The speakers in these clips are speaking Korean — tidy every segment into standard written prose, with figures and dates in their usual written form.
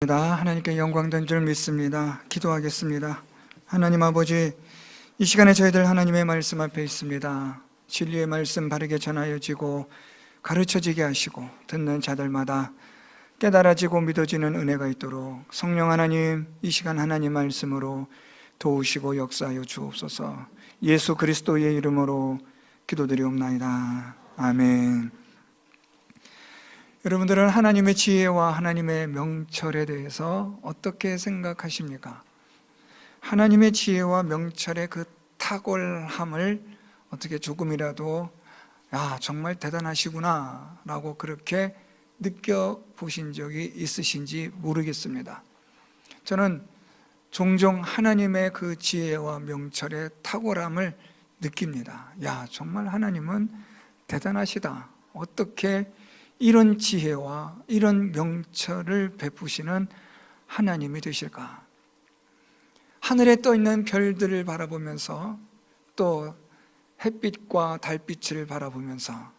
하나님께 영광된 줄 믿습니다. 기도하겠습니다. 하나님 아버지, 이 시간에 저희들 하나님의 말씀 앞에 있습니다. 진리의 말씀 바르게 전하여지고 가르쳐지게 하시고 듣는 자들마다 깨달아지고 믿어지는 은혜가 있도록 성령 하나님, 이 시간 하나님 말씀으로 도우시고 역사하여 주옵소서. 예수 그리스도의 이름으로 기도드리옵나이다. 아멘. 여러분들은 하나님의 지혜와 하나님의 명철에 대해서 어떻게 생각하십니까? 하나님의 지혜와 명철의 그 탁월함을 어떻게 조금이라도 정말 대단하시구나 라고 그렇게 느껴보신 적이 있으신지 모르겠습니다. 저는 종종 하나님의 그 지혜와 명철의 탁월함을 느낍니다. 정말 하나님은 대단하시다. 어떻게 이런 지혜와 이런 명철을 베푸시는 하나님이 되실까? 하늘에 떠 있는 별들을 바라보면서, 또 햇빛과 달빛을 바라보면서,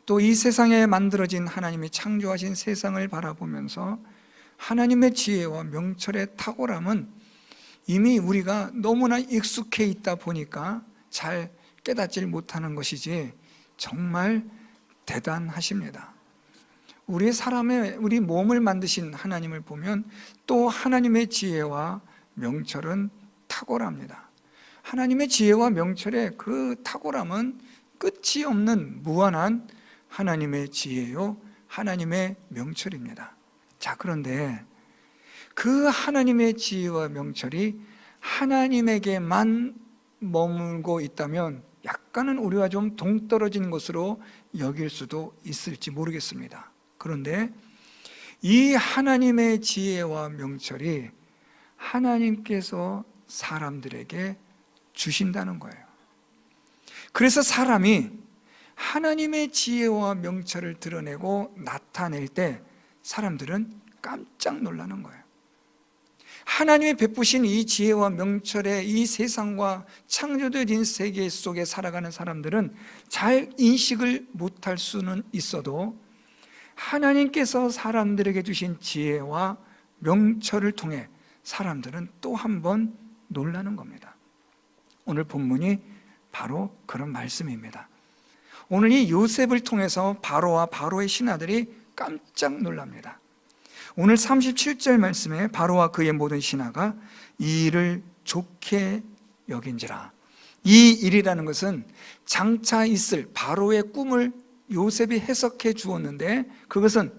또 이 세상에 만들어진 하나님이 창조하신 세상을 바라보면서 하나님의 지혜와 명철의 탁월함은 이미 우리가 너무나 익숙해 있다 보니까 잘 깨닫질 못하는 것이지 정말 대단하십니다. 우리 몸을 만드신 하나님을 보면 또 하나님의 지혜와 명철은 탁월합니다. 하나님의 지혜와 명철의 그 탁월함은 끝이 없는 무한한 하나님의 지혜요, 하나님의 명철입니다. 그런데 그 하나님의 지혜와 명철이 하나님에게만 머물고 있다면 약간은 우리와 좀 동떨어진 것으로 여길 수도 있을지 모르겠습니다. 그런데 이 하나님의 지혜와 명철이 하나님께서 사람들에게 주신다는 거예요. 그래서 사람이 하나님의 지혜와 명철을 드러내고 나타낼 때 사람들은 깜짝 놀라는 거예요. 하나님이 베푸신 이 지혜와 명철의 이 세상과 창조되어진 세계 속에 살아가는 사람들은 잘 인식을 못할 수는 있어도 하나님께서 사람들에게 주신 지혜와 명철을 통해 사람들은 또 한 번 놀라는 겁니다. 오늘 본문이 바로 그런 말씀입니다. 오늘 이 요셉을 통해서 바로와 바로의 신하들이 깜짝 놀랍니다. 오늘 37절 말씀에 바로와 그의 모든 신하가 이 일을 좋게 여긴지라. 이 일이라는 것은 장차 있을 바로의 꿈을 요셉이 해석해 주었는데, 그것은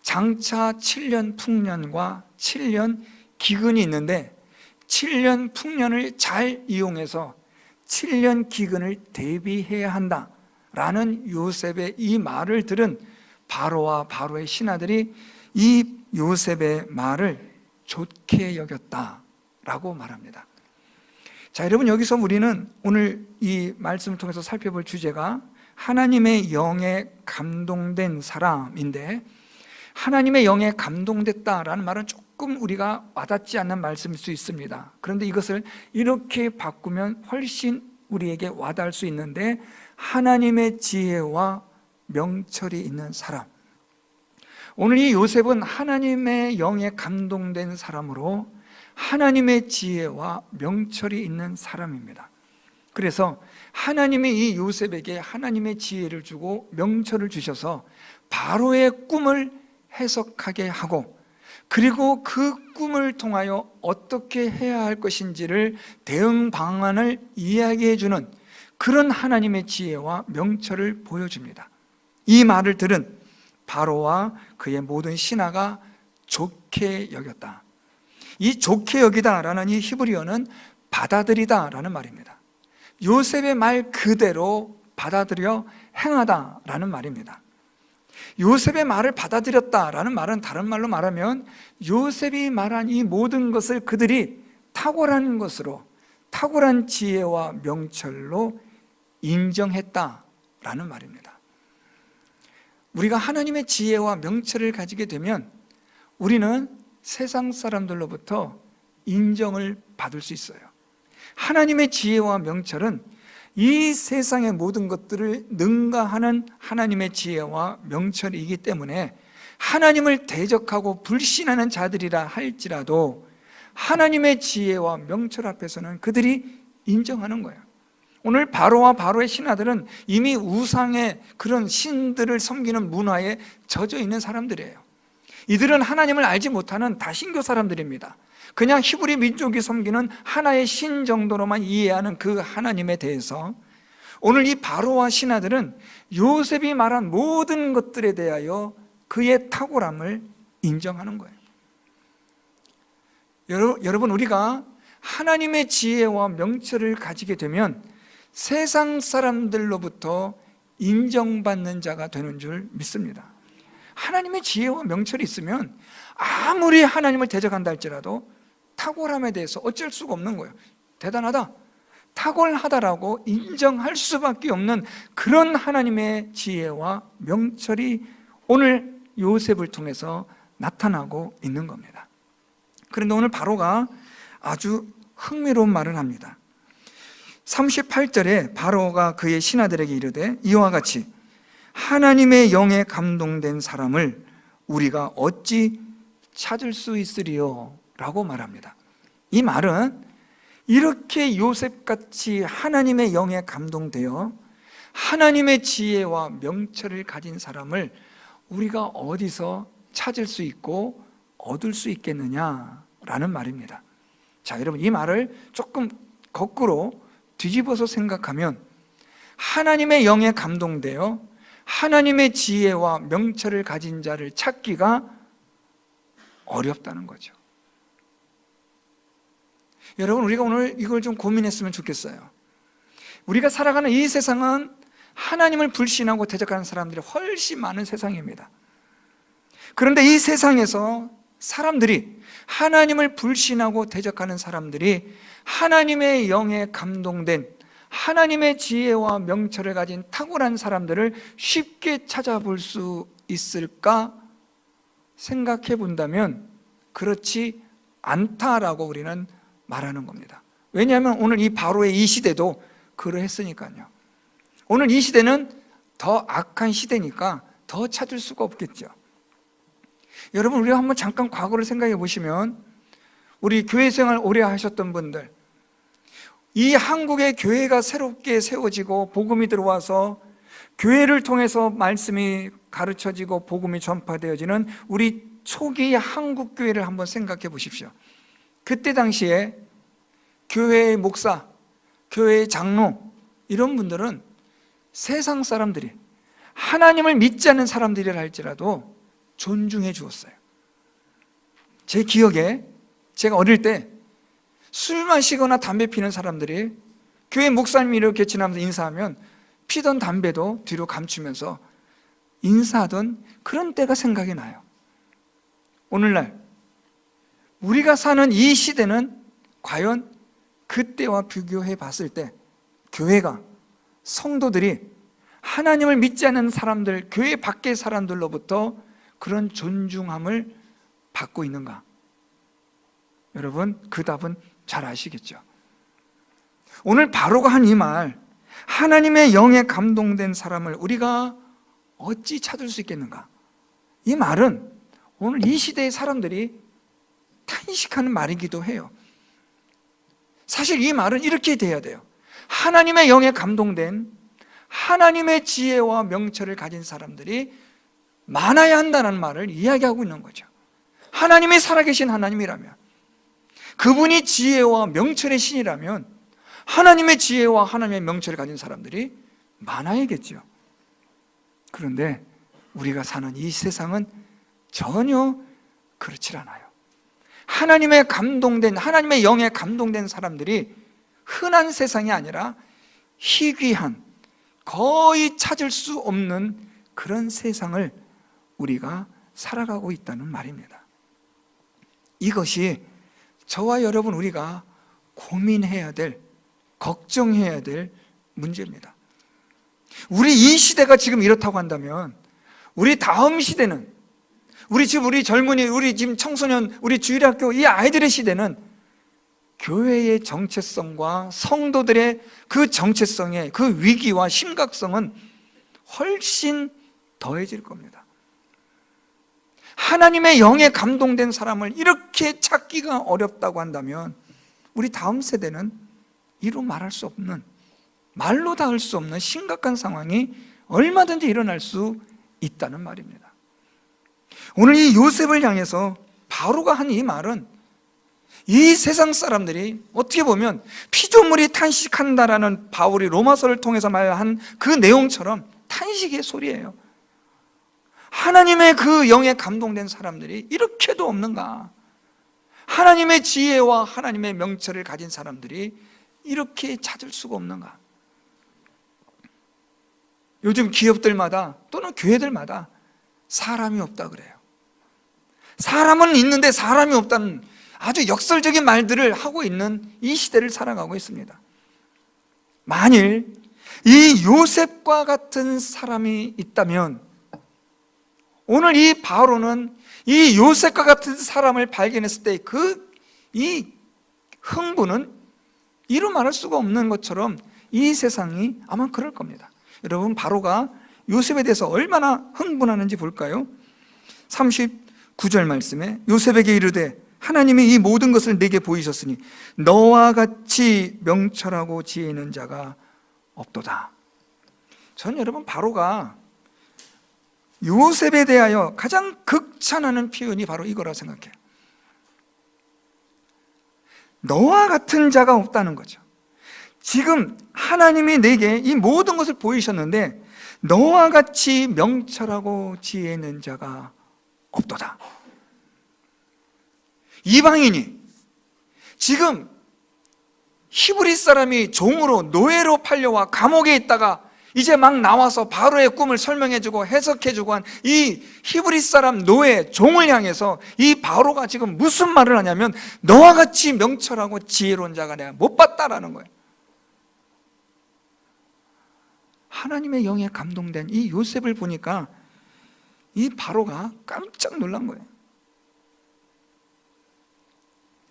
장차 7년 풍년과 7년 기근이 있는데 7년 풍년을 잘 이용해서 7년 기근을 대비해야 한다라는 요셉의 이 말을 들은 바로와 바로의 신하들이 이 요셉의 말을 좋게 여겼다라고 말합니다. 여러분, 여기서 우리는 오늘 이 말씀을 통해서 살펴볼 주제가 하나님의 영에 감동된 사람인데, 하나님의 영에 감동됐다라는 말은 조금 우리가 와닿지 않는 말씀일 수 있습니다. 그런데 이것을 이렇게 바꾸면 훨씬 우리에게 와닿을 수 있는데, 하나님의 지혜와 명철이 있는 사람. 오늘 이 요셉은 하나님의 영에 감동된 사람으로 하나님의 지혜와 명철이 있는 사람입니다. 그래서 하나님이 이 요셉에게 하나님의 지혜를 주고 명철을 주셔서 바로의 꿈을 해석하게 하고, 그리고 그 꿈을 통하여 어떻게 해야 할 것인지를 대응 방안을 이야기해 주는 그런 하나님의 지혜와 명철을 보여줍니다. 이 말을 들은 바로와 그의 모든 신하가 좋게 여겼다. 이 좋게 여기다라는 이 히브리어는 받아들이다라는 말입니다. 요셉의 말 그대로 받아들여 행하다라는 말입니다. 요셉의 말을 받아들였다라는 말은 다른 말로 말하면 요셉이 말한 이 모든 것을 그들이 탁월한 것으로, 탁월한 지혜와 명철로 인정했다라는 말입니다. 우리가 하나님의 지혜와 명철을 가지게 되면 우리는 세상 사람들로부터 인정을 받을 수 있어요. 하나님의 지혜와 명철은 이 세상의 모든 것들을 능가하는 하나님의 지혜와 명철이기 때문에 하나님을 대적하고 불신하는 자들이라 할지라도 하나님의 지혜와 명철 앞에서는 그들이 인정하는 거예요. 오늘 바로와 바로의 신하들은 이미 우상의 그런 신들을 섬기는 문화에 젖어 있는 사람들이에요. 이들은 하나님을 알지 못하는 다신교 사람들입니다. 그냥 히브리 민족이 섬기는 하나의 신 정도로만 이해하는 그 하나님에 대해서 오늘 이 바로와 신하들은 요셉이 말한 모든 것들에 대하여 그의 탁월함을 인정하는 거예요. 여러분, 우리가 하나님의 지혜와 명철을 가지게 되면 세상 사람들로부터 인정받는 자가 되는 줄 믿습니다. 하나님의 지혜와 명철이 있으면 아무리 하나님을 대적한다 할지라도 탁월함에 대해서 어쩔 수가 없는 거예요. 대단하다, 탁월하다라고 인정할 수밖에 없는 그런 하나님의 지혜와 명철이 오늘 요셉을 통해서 나타나고 있는 겁니다. 그런데 오늘 바로가 아주 흥미로운 말을 합니다. 38절에 바로가 그의 신하들에게 이르되 이와 같이 하나님의 영에 감동된 사람을 우리가 어찌 찾을 수 있으리요? 라고 말합니다. 이 말은 이렇게 요셉같이 하나님의 영에 감동되어 하나님의 지혜와 명철을 가진 사람을 우리가 어디서 찾을 수 있고 얻을 수 있겠느냐라는 말입니다. 자, 여러분, 이 말을 조금 거꾸로 뒤집어서 생각하면 하나님의 영에 감동되어 하나님의 지혜와 명철을 가진 자를 찾기가 어렵다는 거죠. 여러분, 우리가 오늘 이걸 좀 고민했으면 좋겠어요. 우리가 살아가는 이 세상은 하나님을 불신하고 대적하는 사람들이 훨씬 많은 세상입니다. 그런데 이 세상에서 사람들이, 하나님을 불신하고 대적하는 사람들이 하나님의 영에 감동된 하나님의 지혜와 명철을 가진 탁월한 사람들을 쉽게 찾아볼 수 있을까 생각해 본다면 그렇지 않다라고 우리는 말하는 겁니다. 왜냐하면 오늘 이 바로의 이 시대도 그러했으니까요. 오늘 이 시대는 더 악한 시대니까 더 찾을 수가 없겠죠. 여러분, 우리가 한번 잠깐 과거를 생각해 보시면 우리 교회 생활 오래 하셨던 분들, 이 한국의 교회가 새롭게 세워지고 복음이 들어와서 교회를 통해서 말씀이 가르쳐지고 복음이 전파되어지는 우리 초기의 한국 교회를 한번 생각해 보십시오. 그때 당시에 교회의 목사, 교회의 장로 이런 분들은 세상 사람들이 하나님을 믿지 않는 사람들이라 할지라도 존중해 주었어요. 제 기억에 제가 어릴 때 술 마시거나 담배 피는 사람들이 교회 목사님이 이렇게 지나면서 인사하면 피던 담배도 뒤로 감추면서 인사하던 그런 때가 생각이 나요. 오늘날 우리가 사는 이 시대는 과연 그때와 비교해 봤을 때 교회가, 성도들이 하나님을 믿지 않는 사람들, 교회 밖의 사람들로부터 그런 존중함을 받고 있는가? 여러분, 그 답은 잘 아시겠죠? 오늘 바로가 한 이 말, 하나님의 영에 감동된 사람을 우리가 어찌 찾을 수 있겠는가? 이 말은 오늘 이 시대의 사람들이 탄식하는 말이기도 해요. 사실 이 말은 이렇게 돼야 돼요. 하나님의 영에 감동된 하나님의 지혜와 명철을 가진 사람들이 많아야 한다는 말을 이야기하고 있는 거죠. 하나님이 살아계신 하나님이라면, 그분이 지혜와 명철의 신이라면 하나님의 지혜와 하나님의 명철을 가진 사람들이 많아야겠죠. 그런데 우리가 사는 이 세상은 전혀 그렇지 않아요. 하나님의 감동된, 하나님의 영에 감동된 사람들이 흔한 세상이 아니라 희귀한, 거의 찾을 수 없는 그런 세상을 우리가 살아가고 있다는 말입니다. 이것이 저와 여러분 우리가 고민해야 될, 걱정해야 될 문제입니다. 우리 이 시대가 지금 이렇다고 한다면 우리 다음 시대는, 우리 젊은이, 우리 지금 청소년, 우리 주일학교 이 아이들의 시대는 교회의 정체성과 성도들의 그 정체성의 그 위기와 심각성은 훨씬 더해질 겁니다. 하나님의 영에 감동된 사람을 이렇게 찾기가 어렵다고 한다면 우리 다음 세대는 이루 말할 수 없는, 말로 닿을 수 없는 심각한 상황이 얼마든지 일어날 수 있다는 말입니다. 오늘 이 요셉을 향해서 바로가 한 이 말은 이 세상 사람들이 어떻게 보면 피조물이 탄식한다라는 바울이 로마서를 통해서 말한 그 내용처럼 탄식의 소리예요. 하나님의 그 영에 감동된 사람들이 이렇게도 없는가? 하나님의 지혜와 하나님의 명철을 가진 사람들이 이렇게 찾을 수가 없는가? 요즘 기업들마다 또는 교회들마다 사람이 없다 그래요. 사람은 있는데 사람이 없다는 아주 역설적인 말들을 하고 있는 이 시대를 살아가고 있습니다. 만일 이 요셉과 같은 사람이 있다면 오늘 이 바로는 이 요셉과 같은 사람을 발견했을 때 이 흥분은 이루 말할 수가 없는 것처럼 이 세상이 아마 그럴 겁니다. 여러분, 바로가 요셉에 대해서 얼마나 흥분하는지 볼까요? 39절 말씀에 요셉에게 이르되 하나님이 이 모든 것을 내게 보이셨으니 너와 같이 명철하고 지혜 있는 자가 없도다. 전 여러분, 바로가 요셉에 대하여 가장 극찬하는 표현이 바로 이거라 생각해요. 너와 같은 자가 없다는 거죠. 지금 하나님이 내게 이 모든 것을 보이셨는데 너와 같이 명철하고 지혜 있는 자가 없도다. 이방인이 지금 히브리 사람이 종으로 노예로 팔려와 감옥에 있다가 이제 막 나와서 바로의 꿈을 설명해주고 해석해주고 한 이 히브리 사람 노예 종을 향해서 이 바로가 지금 무슨 말을 하냐면 너와 같이 명철하고 지혜로운 자가 내가 못 봤다라는 거예요. 하나님의 영에 감동된 이 요셉을 보니까 이 바로가 깜짝 놀란 거예요.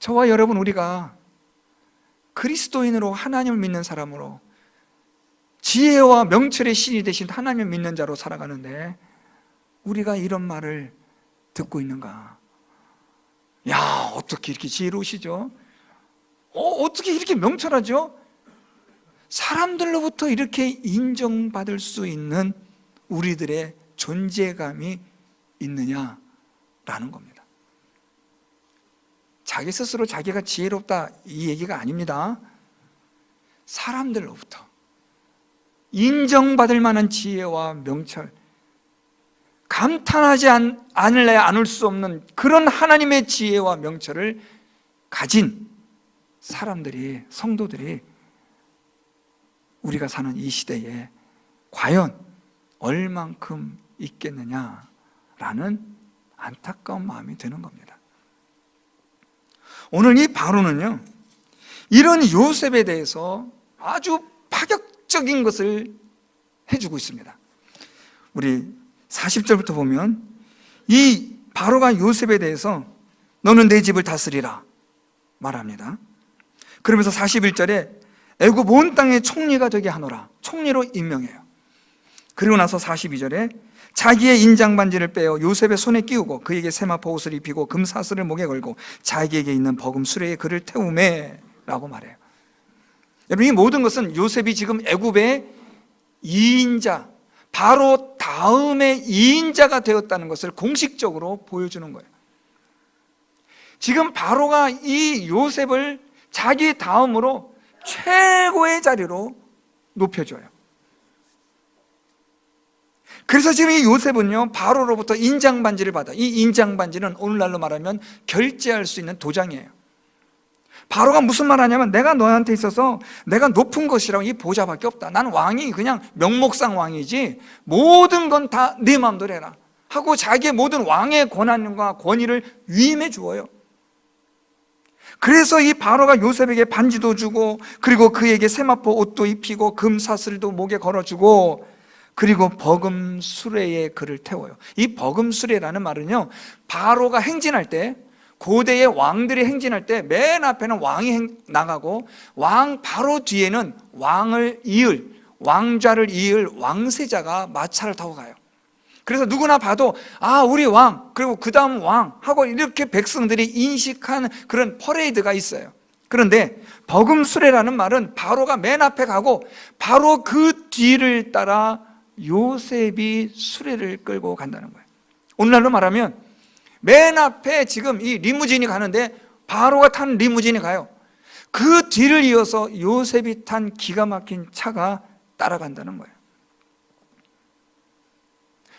저와 여러분, 우리가 그리스도인으로 하나님을 믿는 사람으로 지혜와 명철의 신이 되신 하나님을 믿는 자로 살아가는데 우리가 이런 말을 듣고 있는가? 야, 어떻게 이렇게 지혜로우시죠? 어떻게 이렇게 명철하죠? 사람들로부터 이렇게 인정받을 수 있는 우리들의 존재감이 있느냐라는 겁니다. 자기 스스로 자기가 지혜롭다 이 얘기가 아닙니다. 사람들로부터 인정받을 만한 지혜와 명철, 감탄하지 않을래야 않을 수 없는 그런 하나님의 지혜와 명철을 가진 사람들이, 성도들이 우리가 사는 이 시대에 과연 얼만큼 있겠느냐라는 안타까운 마음이 드는 겁니다. 오늘 이 바로는요, 이런 요셉에 대해서 아주 파격적인 것을 해주고 있습니다. 우리 40절부터 보면 이 바로가 요셉에 대해서 너는 내 집을 다스리라 말합니다. 그러면서 41절에 애굽 온 땅의 총리가 되게 하노라, 총리로 임명해요. 그리고 나서 42절에 자기의 인장 반지를 빼어 요셉의 손에 끼우고 그에게 세마포 옷을 입히고 금사슬을 목에 걸고 자기에게 있는 버금 수레에 그를 태우매 라고 말해요. 여러분, 이 모든 것은 요셉이 지금 애굽의 2인자, 바로 다음의 2인자가 되었다는 것을 공식적으로 보여주는 거예요. 지금 바로가 이 요셉을 자기 다음으로 최고의 자리로 높여줘요. 그래서 지금 이 요셉은요, 바로로부터 인장반지를 받아. 이 인장반지는 오늘날로 말하면 결제할 수 있는 도장이에요. 바로가 무슨 말 하냐면 내가 너한테 있어서 내가 높은 것이라고 이 보좌밖에 없다. 난 왕이 그냥 명목상 왕이지 모든 건 다 네 마음대로 해라 하고 자기의 모든 왕의 권한과 권위를 위임해 주어요. 그래서 이 바로가 요셉에게 반지도 주고 그리고 그에게 세마포 옷도 입히고 금사슬도 목에 걸어주고 그리고 버금 수레에 그를 태워요. 이 버금 수레라는 말은요, 바로가 행진할 때, 고대의 왕들이 행진할 때 맨 앞에는 왕이 나가고 왕 바로 뒤에는 왕을 이을, 왕좌를 이을 왕세자가 마차를 타고 가요. 그래서 누구나 봐도 우리 왕, 그리고 그 다음 왕 하고 이렇게 백성들이 인식한 그런 퍼레이드가 있어요. 그런데 버금수레라는 말은 바로가 맨 앞에 가고 바로 그 뒤를 따라 요셉이 수레를 끌고 간다는 거예요. 오늘날로 말하면 맨 앞에 지금 이 리무진이 가는데 바로가 탄 리무진이 가요. 그 뒤를 이어서 요셉이 탄 기가 막힌 차가 따라간다는 거예요.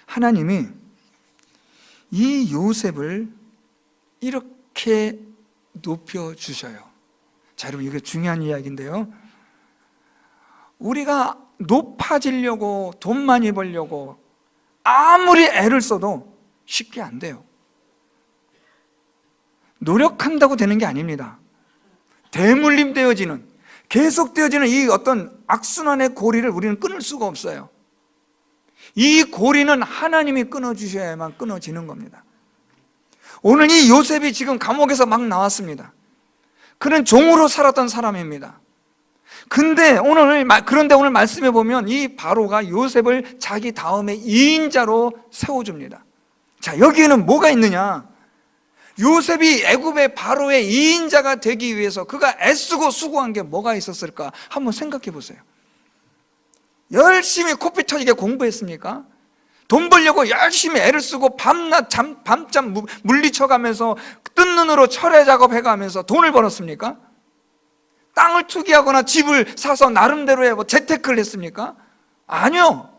하나님이 이 요셉을 이렇게 높여주셔요. 자, 여러분, 이게 중요한 이야기인데요, 우리가 높아지려고 돈 많이 벌려고 아무리 애를 써도 쉽게 안 돼요. 노력한다고 되는 게 아닙니다. 대물림되어지는, 계속되어지는 이 어떤 악순환의 고리를 우리는 끊을 수가 없어요. 이 고리는 하나님이 끊어주셔야만 끊어지는 겁니다. 오늘 이 요셉이 지금 감옥에서 막 나왔습니다. 그는 종으로 살았던 사람입니다. 그런데 오늘 말씀해 보면 이 바로가 요셉을 자기 다음에 2인자로 세워줍니다. 자, 여기에는 뭐가 있느냐? 요셉이 애굽의 바로의 2인자가 되기 위해서 그가 애쓰고 수고한 게 뭐가 있었을까? 한번 생각해 보세요. 열심히 코피 터지게 공부했습니까? 돈 벌려고 열심히 애를 쓰고 밤낮 밤잠 물리쳐가면서 뜬 눈으로 철회 작업해가면서 돈을 벌었습니까? 땅을 투기하거나 집을 사서 나름대로의 재테크를 했습니까? 아니요.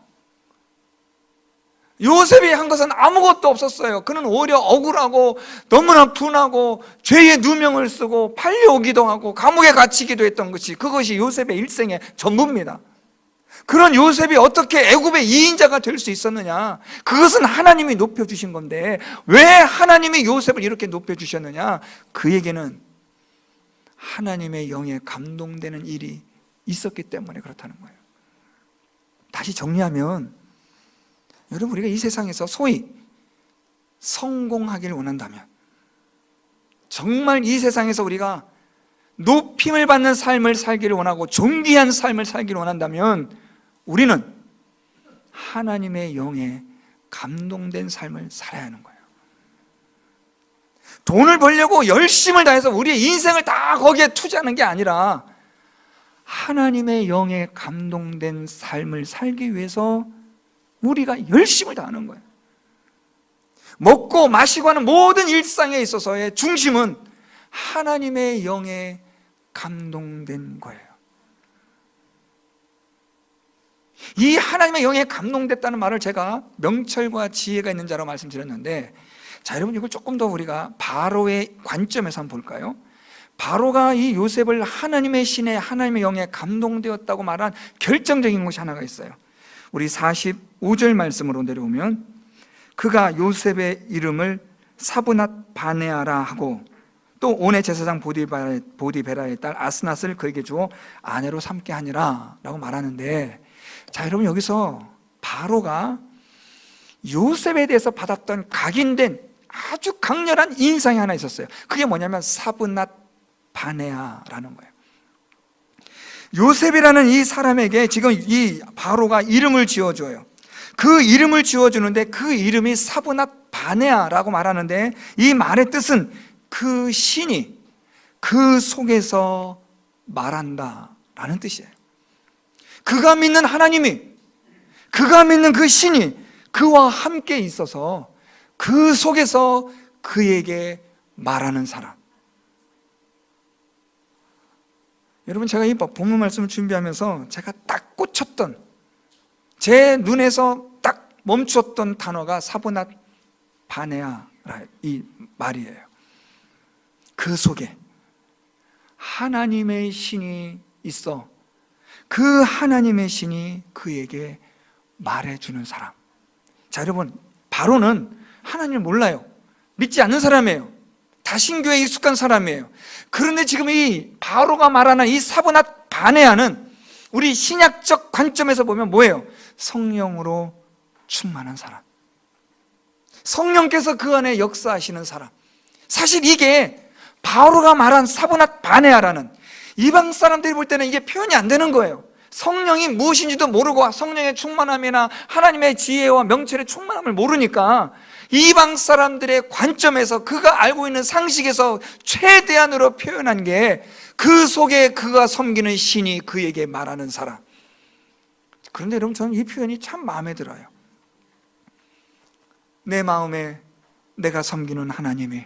요셉이 한 것은 아무것도 없었어요. 그는 오히려 억울하고 너무나 분하고 죄의 누명을 쓰고 팔려오기도 하고 감옥에 갇히기도 했던 그것이 요셉의 일생의 전부입니다. 그런 요셉이 어떻게 애굽의 2인자가 될 수 있었느냐? 그것은 하나님이 높여주신 건데 왜 하나님이 요셉을 이렇게 높여주셨느냐? 그에게는 하나님의 영에 감동되는 일이 있었기 때문에 그렇다는 거예요. 다시 정리하면, 여러분, 우리가 이 세상에서 소위 성공하기를 원한다면, 정말 이 세상에서 우리가 높임을 받는 삶을 살기를 원하고 존귀한 삶을 살기를 원한다면 우리는 하나님의 영에 감동된 삶을 살아야 하는 거예요. 돈을 벌려고 열심을 다해서 우리의 인생을 다 거기에 투자하는 게 아니라 하나님의 영에 감동된 삶을 살기 위해서 우리가 열심을 다하는 거예요. 먹고 마시고 하는 모든 일상에 있어서의 중심은 하나님의 영에 감동된 거예요. 이 하나님의 영에 감동됐다는 말을 제가 명철과 지혜가 있는 자로 말씀드렸는데, 자, 여러분, 이걸 조금 더 우리가 바로의 관점에서 한번 볼까요? 바로가 이 요셉을 하나님의 신에, 하나님의 영에 감동되었다고 말한 결정적인 것이 하나가 있어요. 우리 45절 말씀으로 내려오면, 그가 요셉의 이름을 사브낫 바네아라 하고 또 온의 제사장 보디베라의 딸 아스낫을 그에게 주어 아내로 삼게 하니라 라고 말하는데, 자, 여러분, 여기서 바로가 요셉에 대해서 받았던 각인된 아주 강렬한 인상이 하나 있었어요. 그게 뭐냐면 사브낫 바네아라는 거예요. 요셉이라는 이 사람에게 지금 이 바로가 이름을 지어줘요. 그 이름을 지어주는데 그 이름이 사브낫 바네아라고 말하는데, 이 말의 뜻은 그 신이 그 속에서 말한다 라는 뜻이에요. 그가 믿는 하나님이, 그가 믿는 그 신이 그와 함께 있어서 그 속에서 그에게 말하는 사람. 여러분, 제가 이 본문 말씀을 준비하면서 제가 딱 꽂혔던, 제 눈에서 딱 멈췄던 단어가 사브낫 바네아 이 말이에요. 그 속에 하나님의 신이 있어 그 하나님의 신이 그에게 말해주는 사람. 자, 여러분, 바로는 하나님을 몰라요. 믿지 않는 사람이에요. 다신교에 익숙한 사람이에요. 그런데 지금 이 바로가 말하는 이 사브낫 바네아는 우리 신약적 관점에서 보면 뭐예요? 성령으로 충만한 사람, 성령께서 그 안에 역사하시는 사람. 사실 이게 바로가 말한 사브낫 바네아라는, 이방 사람들이 볼 때는 이게 표현이 안 되는 거예요. 성령이 무엇인지도 모르고 성령의 충만함이나 하나님의 지혜와 명철의 충만함을 모르니까 이방 사람들의 관점에서 그가 알고 있는 상식에서 최대한으로 표현한 게 그 속에 그가 섬기는 신이 그에게 말하는 사람. 그런데 여러분, 저는 이 표현이 참 마음에 들어요. 내 마음에 내가 섬기는 하나님이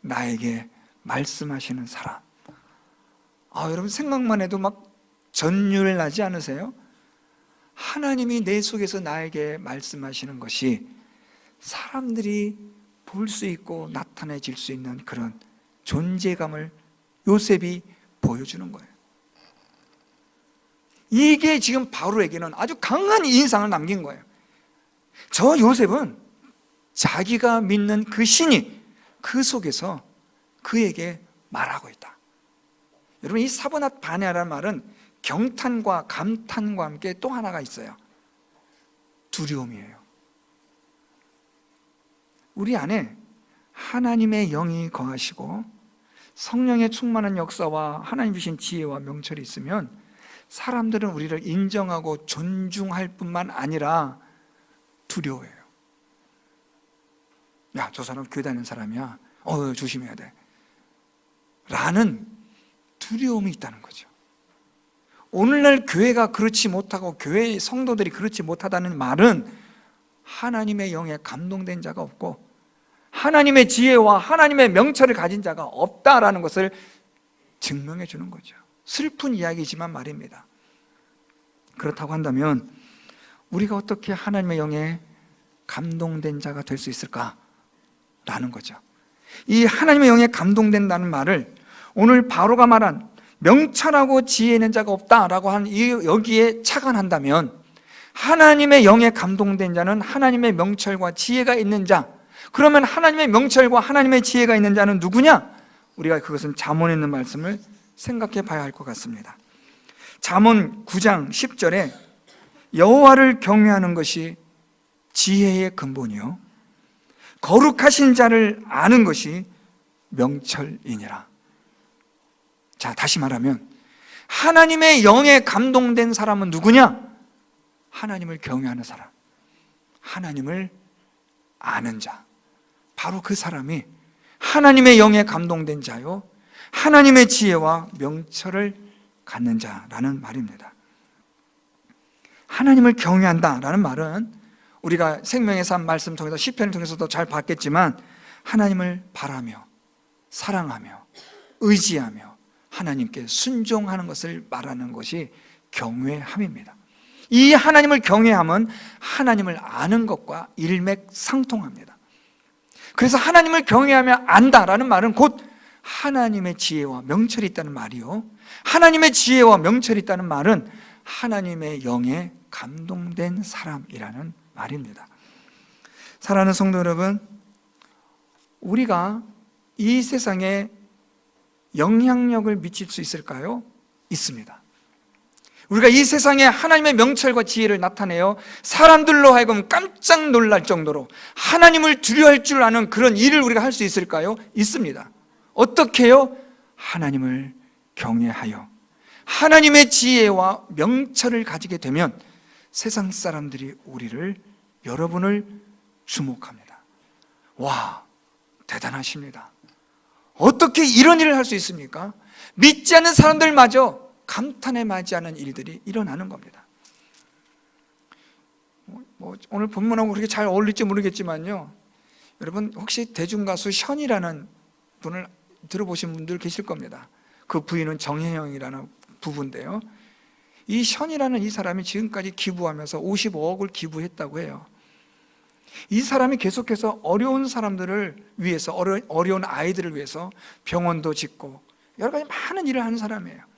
나에게 말씀하시는 사람. 여러분, 생각만 해도 막 전율 나지 않으세요? 하나님이 내 속에서 나에게 말씀하시는 것이 사람들이 볼 수 있고 나타내질 수 있는 그런 존재감을 요셉이 보여주는 거예요. 이게 지금 바로에게는 아주 강한 인상을 남긴 거예요. 저 요셉은 자기가 믿는 그 신이 그 속에서 그에게 말하고 있다. 여러분, 이 사보낫 바네아라는 말은 경탄과 감탄과 함께 또 하나가 있어요. 두려움이에요. 우리 안에 하나님의 영이 거하시고 성령의 충만한 역사와 하나님 주신 지혜와 명철이 있으면 사람들은 우리를 인정하고 존중할 뿐만 아니라 두려워해요. 야, 저 사람 교회 다니는 사람이야. 조심해야 돼. 라는 두려움이 있다는 거죠. 오늘날 교회가 그렇지 못하고 교회의 성도들이 그렇지 못하다는 말은 하나님의 영에 감동된 자가 없고 하나님의 지혜와 하나님의 명철을 가진 자가 없다라는 것을 증명해 주는 거죠. 슬픈 이야기지만 말입니다. 그렇다고 한다면 우리가 어떻게 하나님의 영에 감동된 자가 될 수 있을까라는 거죠. 이 하나님의 영에 감동된다는 말을 오늘 바로가 말한 명철하고 지혜 있는 자가 없다라고 한 여기에 착안한다면 하나님의 영에 감동된 자는 하나님의 명철과 지혜가 있는 자. 그러면 하나님의 명철과 하나님의 지혜가 있는 자는 누구냐? 우리가 그것은 잠언에 있는 말씀을 생각해 봐야 할 것 같습니다. 잠언 9장 10절에 여호와를 경외하는 것이 지혜의 근본이요 거룩하신 자를 아는 것이 명철이니라. 자, 다시 말하면 하나님의 영에 감동된 사람은 누구냐? 하나님을 경외하는 사람, 하나님을 아는 자. 바로 그 사람이 하나님의 영에 감동된 자요 하나님의 지혜와 명철을 갖는 자라는 말입니다. 하나님을 경외한다라는 말은 우리가 생명의 삶 말씀 통해서 시편을 통해서도 잘 봤겠지만 하나님을 바라며 사랑하며 의지하며 하나님께 순종하는 것을 말하는 것이 경외함입니다. 이 하나님을 경외함은 하나님을 아는 것과 일맥상통합니다. 그래서 하나님을 경외하며 안다라는 말은 곧 하나님의 지혜와 명철이 있다는 말이요 하나님의 지혜와 명철이 있다는 말은 하나님의 영에 감동된 사람이라는 말입니다. 사랑하는 성도 여러분, 우리가 이 세상에 영향력을 미칠 수 있을까요? 있습니다. 우리가 이 세상에 하나님의 명철과 지혜를 나타내어 사람들로 하여금 깜짝 놀랄 정도로 하나님을 두려워할 줄 아는 그런 일을 우리가 할 수 있을까요? 있습니다. 어떻게 해요? 하나님을 경외하여 하나님의 지혜와 명철을 가지게 되면 세상 사람들이 여러분을 주목합니다. 와, 대단하십니다. 어떻게 이런 일을 할 수 있습니까? 믿지 않는 사람들마저 감탄에 맞이하는 일들이 일어나는 겁니다. 오늘 본문하고 그렇게 잘 어울릴지 모르겠지만요, 여러분 혹시 대중가수 션이라는 분을 들어보신 분들 계실 겁니다. 그 부인은 정혜영이라는 부부인데요, 이 션이라는 이 사람이 지금까지 기부하면서 55억을 기부했다고 해요. 이 사람이 계속해서 어려운 사람들을 위해서, 어려운 아이들을 위해서 병원도 짓고 여러 가지 많은 일을 하는 사람이에요.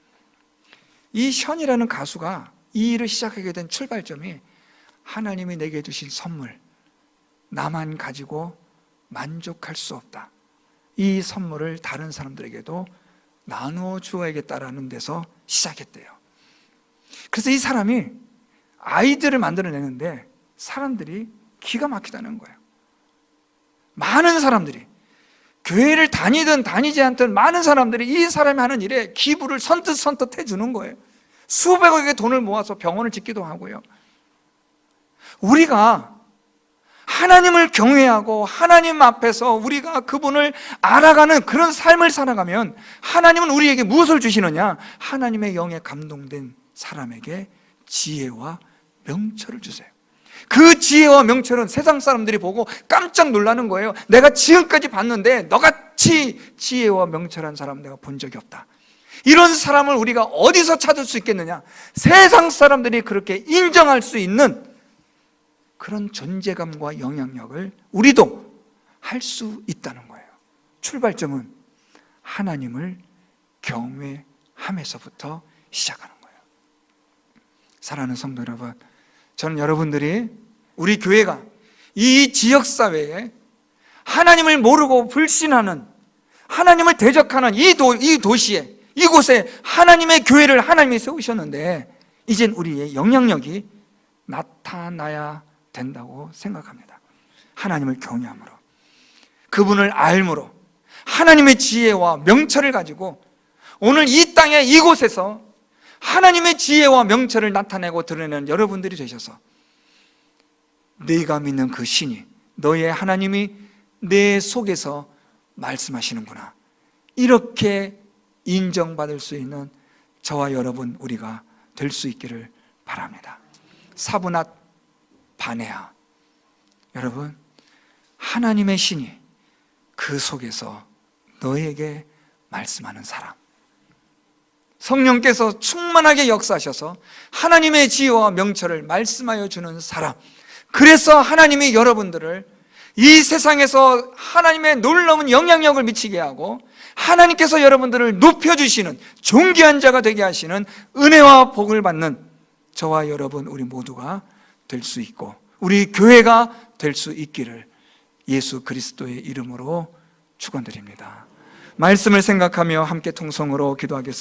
이 션이라는 가수가 이 일을 시작하게 된 출발점이 하나님이 내게 주신 선물, 나만 가지고 만족할 수 없다, 이 선물을 다른 사람들에게도 나누어 주어야겠다라는 데서 시작했대요. 그래서 이 사람이 아이들을 만들어내는데 사람들이 기가 막히다는 거예요. 많은 사람들이, 교회를 다니든 다니지 않든 많은 사람들이 이 사람이 하는 일에 기부를 선뜻 해주는 거예요. 수백억의 돈을 모아서 병원을 짓기도 하고요. 우리가 하나님을 경외하고 하나님 앞에서 우리가 그분을 알아가는 그런 삶을 살아가면 하나님은 우리에게 무엇을 주시느냐? 하나님의 영에 감동된 사람에게 지혜와 명철을 주세요. 그 지혜와 명철은 세상 사람들이 보고 깜짝 놀라는 거예요. 내가 지금까지 봤는데 너같이 지혜와 명철한 사람 내가 본 적이 없다. 이런 사람을 우리가 어디서 찾을 수 있겠느냐? 세상 사람들이 그렇게 인정할 수 있는 그런 존재감과 영향력을 우리도 할 수 있다는 거예요. 출발점은 하나님을 경외함에서부터 시작하는 거예요. 사랑하는 성도 여러분, 저는 여러분들이 우리 교회가 이 지역사회에 하나님을 모르고 불신하는, 하나님을 대적하는 이 도시에, 이곳에 하나님의 교회를 하나님이 세우셨는데 이젠 우리의 영향력이 나타나야 된다고 생각합니다. 하나님을 경외함으로, 그분을 알므로, 하나님의 지혜와 명철을 가지고 오늘 이 땅에 이곳에서 하나님의 지혜와 명철을 나타내고 드러내는 여러분들이 되셔서 네가 믿는 그 신이, 너의 하나님이 내 속에서 말씀하시는구나, 이렇게 인정받을 수 있는 저와 여러분 우리가 될 수 있기를 바랍니다. 사브낫 바네아, 여러분, 하나님의 신이 그 속에서 너에게 말씀하는 사람, 성령께서 충만하게 역사하셔서 하나님의 지혜와 명철을 말씀하여 주는 사람, 그래서 하나님이 여러분들을 이 세상에서 하나님의 놀라운 영향력을 미치게 하고 하나님께서 여러분들을 높여주시는 존귀한 자가 되게 하시는 은혜와 복을 받는 저와 여러분 우리 모두가 될 수 있고 우리 교회가 될 수 있기를 예수 그리스도의 이름으로 축원드립니다. 말씀을 생각하며 함께 통성으로 기도하겠습니다.